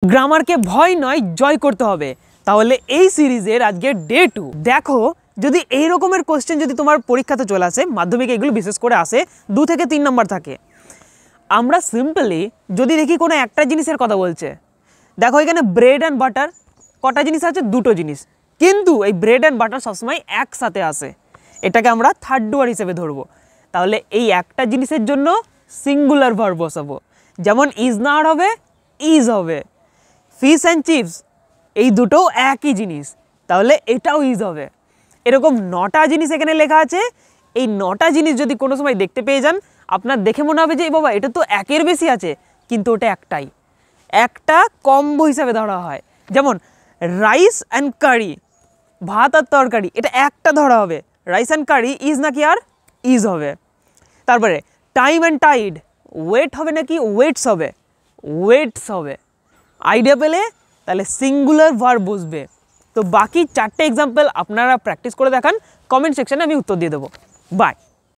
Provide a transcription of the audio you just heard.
গ্রামারকে ভয় নয় জয় করতে হবে। তাহলে এই সিরিজের আজকে ডে 2। দেখো যদি এই রকমের কোশ্চেন যদি তোমার পরীক্ষাতে চলে আসে, মাধ্যমিকে এগুলো বিশেষ করে আসে 2 থেকে 3 নম্বর থাকে। আমরা সিম্পলি যদি দেখি কোনো একটা জিনিসের কথা বলছে, দেখো এখানে ব্রেড অ্যান্ড বাটার কটা জিনিস আছে, দুটো জিনিস, কিন্তু এই ব্রেড অ্যান্ড বাটার সবসময় একসাথে আসে, এটাকে আমরা থার্ড ওয়ার্ড হিসেবে ধরবো। তাহলে এই একটা জিনিসের জন্য সিঙ্গুলার ভার্ব বসাবো, যেমন ইজ নাট হবে ইজ হবে। ফিশ অ্যান্ড চিপস এই দুটোও একই জিনিস, তাহলে এটাও ইজ হবে। এরকম 9টা জিনিস এখানে লেখা আছে। এই 9টা জিনিস যদি কোনো সময় দেখতে পেয়ে যান, আপনার দেখে মনে হবে যে বাবা এটা তো একের বেশি আছে, কিন্তু ওটা একটাই, একটা কম্বো হিসাবে ধরা হয়। যেমন রাইস অ্যান্ড কারি, ভাত আর তরকারি, এটা একটা ধরা হবে, রাইস অ্যান্ড কারি ইজ নাকি আর ইজ হবে। তারপরে টাইম অ্যান্ড টাইড, ওয়েট হবে নাকি ওয়েটস হবে, ওয়েটস হবে। আইডিয়া পেলে তাহলে সিঙ্গুলার ভার্ব বসবে। তো বাকি 4টে এক্সাম্পল আপনারা প্র্যাকটিস করে দেখান, কমেন্ট সেকশানে আমি উত্তর দিয়ে দেবো। বাই।